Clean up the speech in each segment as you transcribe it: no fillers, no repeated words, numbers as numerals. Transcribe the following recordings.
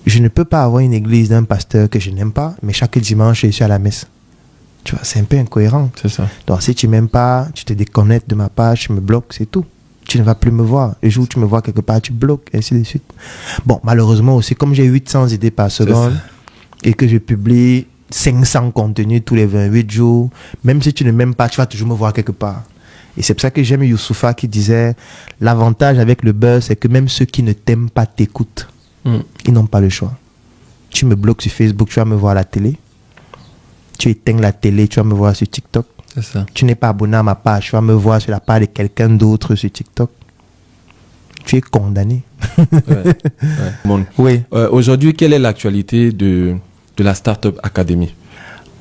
Je ne peux pas avoir une église d'un pasteur que je n'aime pas, mais chaque dimanche, je suis à la messe. Tu vois, c'est un peu incohérent. C'est ça. Donc, si tu m'aimes pas, tu te déconnectes de ma page, tu me bloques, c'est tout. Tu ne vas plus me voir. Le jour où tu me vois quelque part, tu bloques, et ainsi de suite. Bon, malheureusement aussi, comme j'ai 800 idées par seconde et que je publie 500 contenus tous les 28 jours, même si tu ne m'aimes pas, tu vas toujours me voir quelque part. Et c'est pour ça que j'aime Youssoufa qui disait, l'avantage avec le buzz, c'est que même ceux qui ne t'aiment pas t'écoutent. Ils n'ont pas le choix. Tu me bloques sur Facebook, tu vas me voir à la télé. Tu éteins la télé, tu vas me voir sur TikTok. C'est ça. Tu n'es pas abonné à ma page, tu vas me voir sur la page de quelqu'un d'autre sur TikTok. Tu es condamné. Bon. Oui. Aujourd'hui, quelle est l'actualité de la Startup Academy?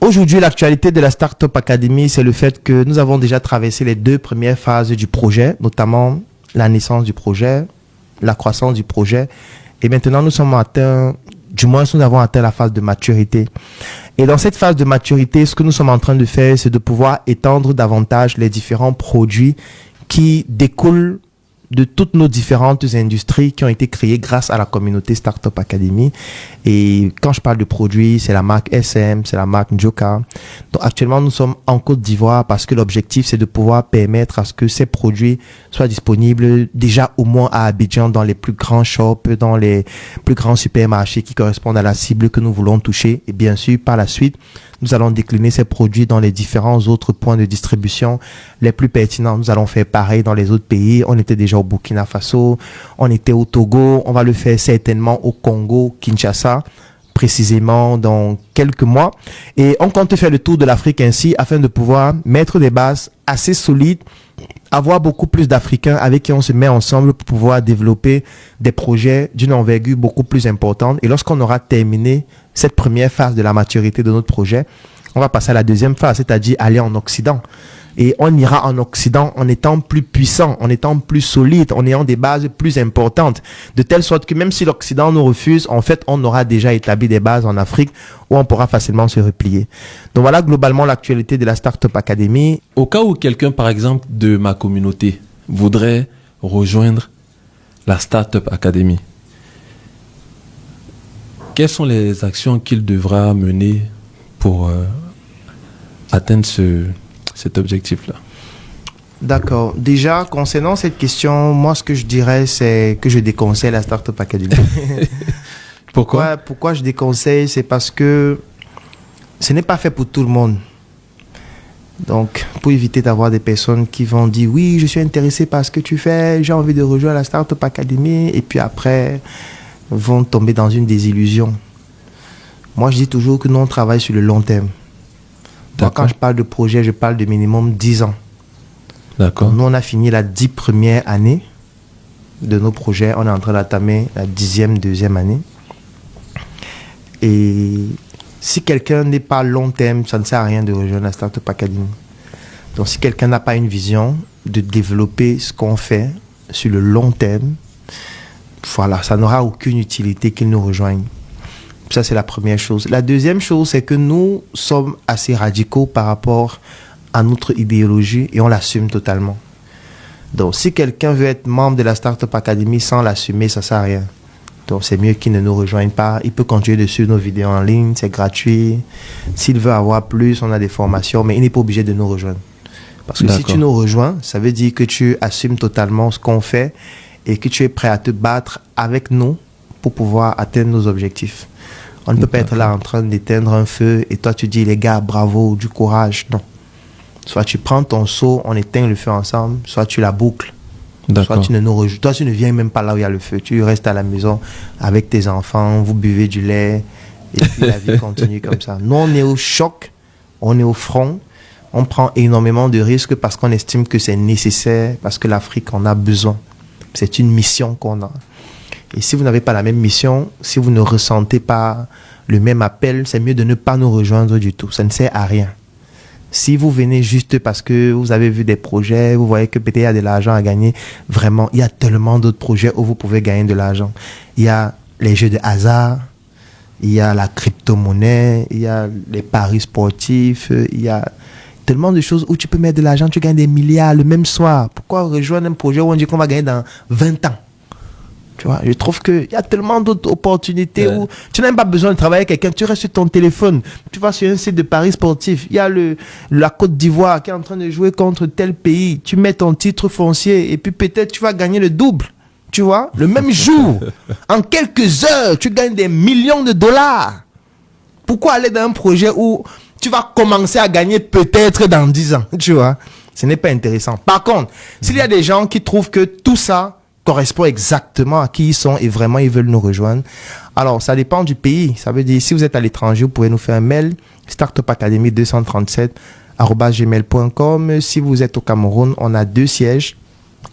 Aujourd'hui, l'actualité de la Startup Academy, c'est le fait que nous avons déjà traversé les 2 premières phases du projet, notamment la naissance du projet, la croissance du projet. Et maintenant, nous avons atteint la phase de maturité. Et dans cette phase de maturité, ce que nous sommes en train de faire, c'est de pouvoir étendre davantage les différents produits qui découlent de toutes nos différentes industries qui ont été créées grâce à la communauté Startup Academy. Et quand je parle de produits, c'est la marque SM, c'est la marque Njoka. Donc actuellement, nous sommes en Côte d'Ivoire parce que l'objectif, c'est de pouvoir permettre à ce que ces produits soient disponibles déjà au moins à Abidjan, dans les plus grands shops, dans les plus grands supermarchés qui correspondent à la cible que nous voulons toucher. Et bien sûr, par la suite, nous allons décliner ces produits dans les différents autres points de distribution les plus pertinents. Nous allons faire pareil dans les autres pays. On était déjà au Burkina Faso, on était au Togo, on va le faire certainement au Congo, Kinshasa, précisément dans quelques mois. Et on compte faire le tour de l'Afrique ainsi afin de pouvoir mettre des bases assez solides, avoir beaucoup plus d'Africains avec qui on se met ensemble pour pouvoir développer des projets d'une envergure beaucoup plus importante. Et lorsqu'on aura terminé cette première phase de la maturité de notre projet, on va passer à la deuxième phase, c'est-à-dire aller en Occident. Et on ira en Occident en étant plus puissant, en étant plus solide, en ayant des bases plus importantes, de telle sorte que même si l'Occident nous refuse, en fait, on aura déjà établi des bases en Afrique où on pourra facilement se replier. Donc voilà globalement l'actualité de la Startup Academy. Au cas où quelqu'un, par exemple, de ma communauté voudrait rejoindre la Startup Academy, quelles sont les actions qu'il devra mener pour atteindre cet objectif-là? D'accord. Déjà, concernant cette question, moi, ce que je dirais, c'est que je déconseille la Startup Academy. Pourquoi je déconseille? C'est parce que ce n'est pas fait pour tout le monde. Donc, pour éviter d'avoir des personnes qui vont dire « Oui, je suis intéressé par ce que tu fais, j'ai envie de rejoindre la Startup Academy » et puis après, vont tomber dans une désillusion. Moi, je dis toujours que nous, on travaille sur le long terme. Moi, quand je parle de projet, je parle de minimum 10 ans. D'accord. Nous, on a fini la 10 premières années de nos projets. On est en train d'entamer la 10e, deuxième année. Et si quelqu'un n'est pas long terme, ça ne sert à rien de rejoindre la Startup Academy. Donc, si quelqu'un n'a pas une vision de développer ce qu'on fait sur le long terme, voilà, ça n'aura aucune utilité qu'il nous rejoigne. Ça, c'est la première chose. La deuxième chose, c'est que nous sommes assez radicaux par rapport à notre idéologie et on l'assume totalement. Donc, si quelqu'un veut être membre de la Startup Academy sans l'assumer, ça ne sert à rien. Donc, c'est mieux qu'il ne nous rejoigne pas. Il peut continuer de suivre nos vidéos en ligne, c'est gratuit. S'il veut avoir plus, on a des formations, mais il n'est pas obligé de nous rejoindre. Parce que si tu nous rejoins, ça veut dire que tu assumes totalement ce qu'on fait et que tu es prêt à te battre avec nous pour pouvoir atteindre nos objectifs. On ne peut pas être là en train d'éteindre un feu et toi tu dis les gars bravo, du courage. Non. Soit tu prends ton seau, on éteint le feu ensemble, soit tu la boucles. Soit tu ne nous rejoins. Toi tu ne viens même pas là où il y a le feu. Tu restes à la maison avec tes enfants, vous buvez du lait et puis la vie continue comme ça. Nous on est au choc, on est au front, on prend énormément de risques parce qu'on estime que c'est nécessaire, parce que l'Afrique en a besoin. C'est une mission qu'on a. Et si vous n'avez pas la même mission, si vous ne ressentez pas le même appel, c'est mieux de ne pas nous rejoindre du tout. Ça ne sert à rien. Si vous venez juste parce que vous avez vu des projets, vous voyez que peut-être il y a de l'argent à gagner, vraiment, il y a tellement d'autres projets où vous pouvez gagner de l'argent. Il y a les jeux de hasard, il y a la crypto-monnaie, il y a les paris sportifs, il y a tellement de choses où tu peux mettre de l'argent, tu gagnes des milliards le même soir. Pourquoi rejoindre un projet où on dit qu'on va gagner dans 20 ans? Tu vois, je trouve qu'il y a tellement d'autres opportunités où tu n'as même pas besoin de travailler avec quelqu'un. Tu restes sur ton téléphone. Tu vas sur un site de paris sportif. Il y a la Côte d'Ivoire qui est en train de jouer contre tel pays. Tu mets ton titre foncier et puis peut-être tu vas gagner le double. Tu vois, le même jour, en quelques heures, tu gagnes des millions de dollars. Pourquoi aller dans un projet où tu vas commencer à gagner peut-être dans 10 ans? Tu vois, ce n'est pas intéressant. Par contre, s'il y a des gens qui trouvent que tout ça correspond exactement à qui ils sont et vraiment ils veulent nous rejoindre. Alors, ça dépend du pays. Ça veut dire, si vous êtes à l'étranger, vous pouvez nous faire un mail, startupacademy237@gmail.com. Si vous êtes au Cameroun, on a 2 sièges,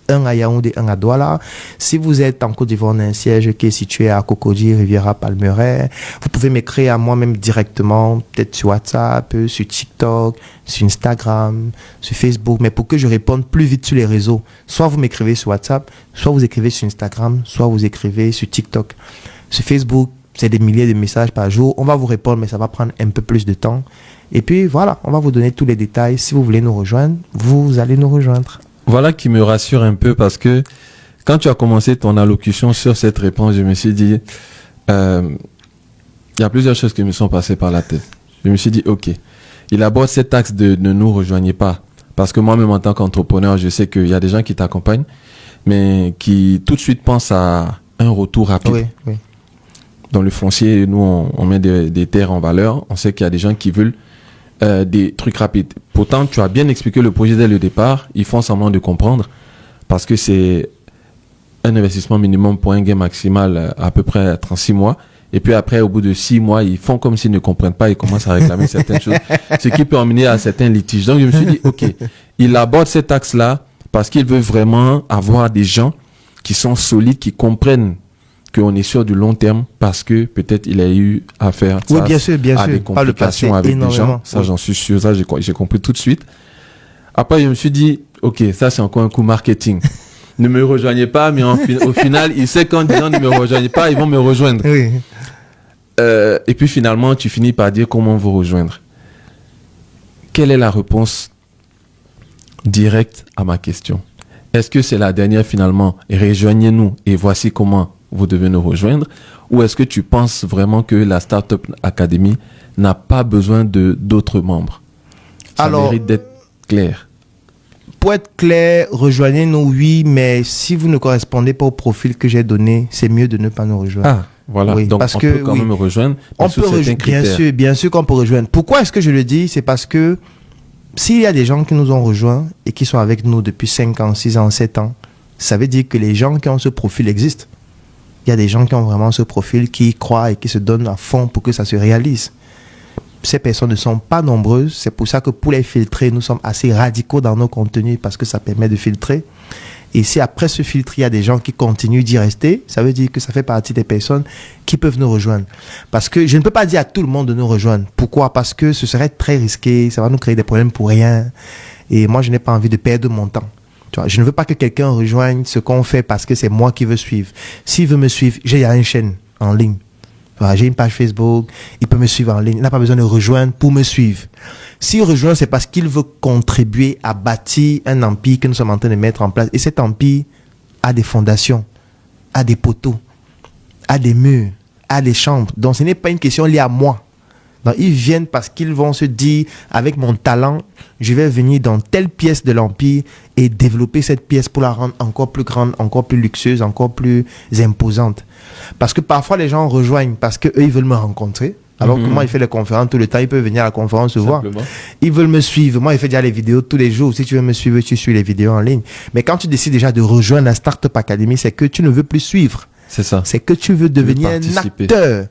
un à Yaoundé, un à Douala. Si vous êtes en Côte d'Ivoire, on a un siège qui est situé à Cocody, Riviera, Palmeraie. Vous pouvez m'écrire à moi-même directement, peut-être sur WhatsApp, sur TikTok, sur Instagram, sur Facebook. Mais pour que je réponde plus vite sur les réseaux, soit vous m'écrivez sur WhatsApp, soit vous écrivez sur Instagram, soit vous écrivez sur TikTok. Sur Facebook, c'est des milliers de messages par jour. On va vous répondre, mais ça va prendre un peu plus de temps. Et puis voilà, on va vous donner tous les détails. Si vous voulez nous rejoindre, vous allez nous rejoindre. Voilà qui me rassure un peu parce que quand tu as commencé ton allocution sur cette réponse, je me suis dit, il y a plusieurs choses qui me sont passées par la tête. Je me suis dit, ok, il aborde cet axe de ne nous rejoignez pas. Parce que moi-même en tant qu'entrepreneur, je sais qu'il y a des gens qui t'accompagnent, mais qui tout de suite pensent à un retour rapide. Oui, oui. Dans le foncier, nous, on met des terres en valeur. On sait qu'il y a des gens qui veulent des trucs rapides. Pourtant, tu as bien expliqué le projet dès le départ. Ils font semblant de comprendre parce que c'est un investissement minimum pour un gain maximal à peu près 36 mois. Et puis après, au bout de 6 mois, ils font comme s'ils ne comprennent pas. Ils commencent à réclamer certaines choses, ce qui peut emmener à certains litiges. Donc, je me suis dit, OK, il aborde cet axe-là parce qu'il veut vraiment avoir des gens qui sont solides, qui comprennent qu'on est sur du long terme parce que peut-être il a eu affaire oui, bien sûr, à des complications avec des gens. Ça, oui. J'en suis sûr. Ça, j'ai compris tout de suite. Après, je me suis dit, OK, ça, c'est encore un coup marketing. Ne me rejoignez pas, mais au final, il sait qu'en disant ne me rejoignez pas, ils vont me rejoindre. Oui. Et puis finalement, tu finis par dire comment vous rejoindre. Quelle est la réponse directe à ma question? Est-ce que c'est la dernière finalement? Rejoignez-nous et voici comment vous devez nous rejoindre, ou est-ce que tu penses vraiment que la Startup Academy n'a pas besoin d'autres membres? Ça mérite d'être clair. Pour être clair, rejoignez-nous, oui, mais si vous ne correspondez pas au profil que j'ai donné, c'est mieux de ne pas nous rejoindre. Ah, voilà. Oui, donc parce on que, peut quand même rejoindre. On peut rejoindre, bien sûr qu'on peut rejoindre. Pourquoi est-ce que je le dis? C'est parce que s'il y a des gens qui nous ont rejoints et qui sont avec nous depuis 5 ans, 6 ans, 7 ans, ça veut dire que les gens qui ont ce profil existent. Il y a des gens qui ont vraiment ce profil, qui y croient et qui se donnent à fond pour que ça se réalise. Ces personnes ne sont pas nombreuses. C'est pour ça que pour les filtrer, nous sommes assez radicaux dans nos contenus parce que ça permet de filtrer. Et si après ce filtre, il y a des gens qui continuent d'y rester, ça veut dire que ça fait partie des personnes qui peuvent nous rejoindre. Parce que je ne peux pas dire à tout le monde de nous rejoindre. Pourquoi? Parce que ce serait très risqué. Ça va nous créer des problèmes pour rien. Et moi, je n'ai pas envie de perdre mon temps. Tu vois, je ne veux pas que quelqu'un rejoigne ce qu'on fait parce que c'est moi qui veux suivre. S'il veut me suivre, j'ai une chaîne en ligne. Voilà, j'ai une page Facebook, il peut me suivre en ligne. Il n'a pas besoin de rejoindre pour me suivre. S'il rejoint, c'est parce qu'il veut contribuer à bâtir un empire que nous sommes en train de mettre en place. Et cet empire a des fondations, a des poteaux, a des murs, a des chambres. Donc ce n'est pas une question liée à moi. Donc, ils viennent parce qu'ils vont se dire, avec mon talent, je vais venir dans telle pièce de l'Empire et développer cette pièce pour la rendre encore plus grande, encore plus luxueuse, encore plus imposante. Parce que parfois, les gens rejoignent parce qu'eux, ils veulent me rencontrer. Alors que moi, il fait les conférences tout le temps, ils peuvent venir à la conférence se voir. Ils veulent me suivre. Moi, il fait déjà les vidéos tous les jours. Si tu veux me suivre, tu suis les vidéos en ligne. Mais quand tu décides déjà de rejoindre la Startup Academy, c'est que tu ne veux plus suivre. C'est ça. C'est que tu veux devenir un acteur.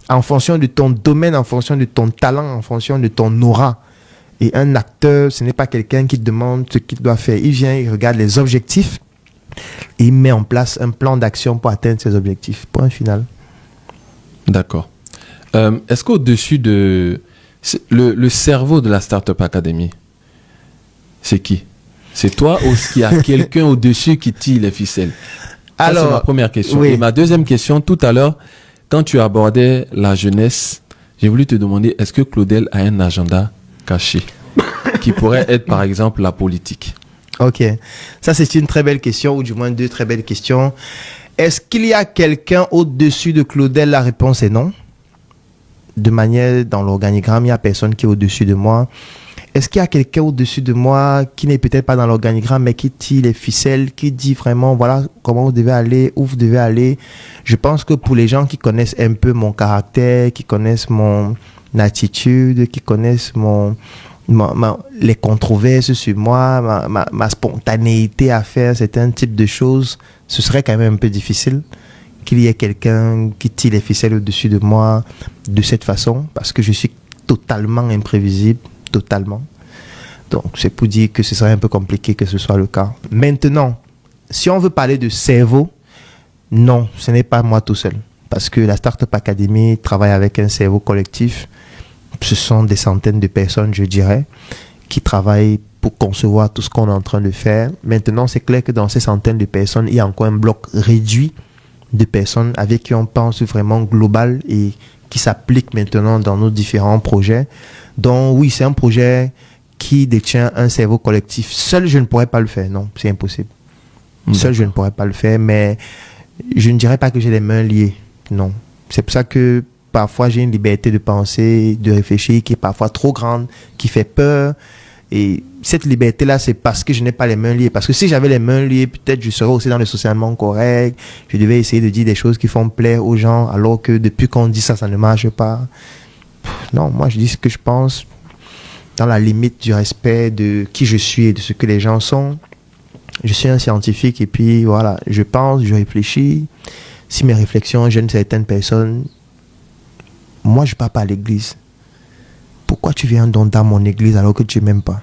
En fonction de ton domaine, en fonction de ton talent, en fonction de ton aura. Et un acteur, ce n'est pas quelqu'un qui demande ce qu'il doit faire. Il vient, il regarde les objectifs et il met en place un plan d'action pour atteindre ces objectifs. Point final. D'accord. Est-ce qu'au-dessus de... Le cerveau de la Startup Academy, c'est qui? C'est toi ou est-ce qu'il y a quelqu'un au-dessus qui tire les ficelles? Alors, c'est ma première question. Oui. Et ma deuxième question, tout à l'heure, quand tu abordais la jeunesse, j'ai voulu te demander, est-ce que Claudel a un agenda caché qui pourrait être, par exemple, la politique? Ok. Ça, c'est une très belle question, ou du moins 2 très belles questions. Est-ce qu'il y a quelqu'un au-dessus de Claudel? La réponse est non. De manière, dans l'organigramme, il n'y a personne qui est au-dessus de moi. Est-ce qu'il y a quelqu'un au-dessus de moi qui n'est peut-être pas dans l'organigramme, mais qui tire les ficelles, qui dit vraiment, voilà comment vous devez aller, où vous devez aller? Je pense que pour les gens qui connaissent un peu mon caractère, qui connaissent mon attitude, qui connaissent les controverses sur moi, ma spontanéité à faire certains types de choses, ce serait quand même un peu difficile qu'il y ait quelqu'un qui tire les ficelles au-dessus de moi de cette façon, parce que je suis totalement imprévisible, totalement. Donc, c'est pour dire que ce serait un peu compliqué que ce soit le cas. Maintenant, si on veut parler de cerveau, non, ce n'est pas moi tout seul, parce que la Startup Academy travaille avec un cerveau collectif. Ce sont des centaines de personnes, je dirais, qui travaillent pour concevoir tout ce qu'on est en train de faire. Maintenant, c'est clair que dans ces centaines de personnes, il y a encore un bloc réduit de personnes avec qui on pense vraiment global et qui s'applique maintenant dans nos différents projets. Donc oui, c'est un projet qui détient un cerveau collectif. Seul, je ne pourrais pas le faire. Non, c'est impossible. Seul, je ne pourrais pas le faire, mais je ne dirais pas que j'ai les mains liées. Non. C'est pour ça que parfois, j'ai une liberté de penser, de réfléchir qui est parfois trop grande, qui fait peur. Et cette liberté-là, c'est parce que je n'ai pas les mains liées. Parce que si j'avais les mains liées, peut-être je serais aussi dans le socialement correct. Je devais essayer de dire des choses qui font plaire aux gens, alors que depuis qu'on dit ça, ça ne marche pas. Non, moi, je dis ce que je pense dans la limite du respect de qui je suis et de ce que les gens sont. Je suis un scientifique et puis voilà, je pense, je réfléchis. Si mes réflexions gênent certaines personnes, moi, je ne pars pas à l'église. Pourquoi tu viens donc dans mon église alors que tu ne m'aimes pas?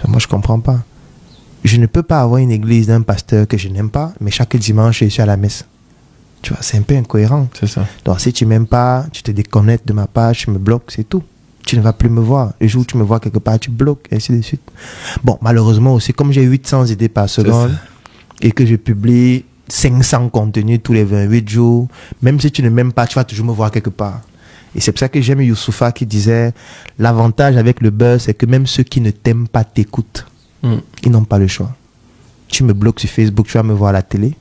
Moi, je ne comprends pas. Je ne peux pas avoir une église d'un pasteur que je n'aime pas, mais chaque dimanche, je suis à la messe. Tu vois, c'est un peu incohérent. C'est ça. Donc, si tu ne m'aimes pas, tu te déconnectes de ma page, tu me bloques, c'est tout. Tu ne vas plus me voir. Le jour où tu me vois quelque part, tu bloques, et ainsi de suite. Bon, malheureusement aussi, comme j'ai 800 idées par seconde et que je publie 500 contenus tous les 28 jours, même si tu ne m'aimes pas, tu vas toujours me voir quelque part. Et c'est pour ça que j'aime Youssoufa qui disait l'avantage avec le buzz, c'est que même ceux qui ne t'aiment pas t'écoutent. Ils n'ont pas le choix. Tu me bloques sur Facebook, tu vas me voir à la télé.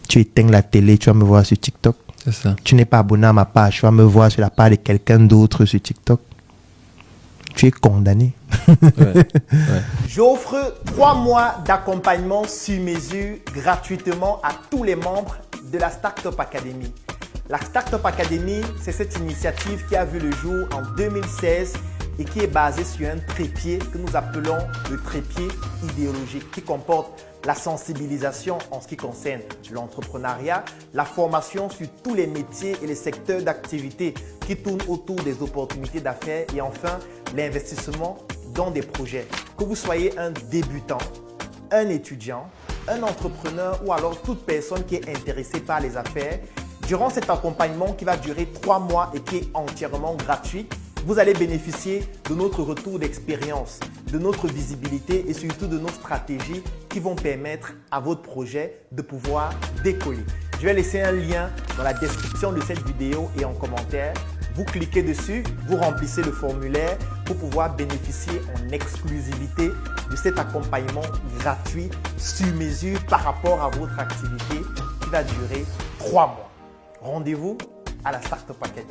Tu éteins la télé, tu vas me voir sur TikTok. C'est ça. Tu n'es pas abonné à ma page, tu vas me voir sur la page de quelqu'un d'autre sur TikTok. Tu es condamné. Ouais. J'offre 3 mois d'accompagnement sur mesure gratuitement à tous les membres de la Startup Academy. La Startup Academy, c'est cette initiative qui a vu le jour en 2016 et qui est basée sur un trépied que nous appelons le trépied idéologique, qui comporte la sensibilisation en ce qui concerne l'entrepreneuriat, la formation sur tous les métiers et les secteurs d'activité qui tournent autour des opportunités d'affaires et enfin l'investissement dans des projets. Que vous soyez un débutant, un étudiant, un entrepreneur ou alors toute personne qui est intéressée par les affaires, durant cet accompagnement qui va durer 3 mois et qui est entièrement gratuit, vous allez bénéficier de notre retour d'expérience, de notre visibilité et surtout de nos stratégies qui vont permettre à votre projet de pouvoir décoller. Je vais laisser un lien dans la description de cette vidéo et en commentaire. Vous cliquez dessus, vous remplissez le formulaire pour pouvoir bénéficier en exclusivité de cet accompagnement gratuit sur mesure par rapport à votre activité qui va durer 3 mois. Rendez-vous à la Startup Academy.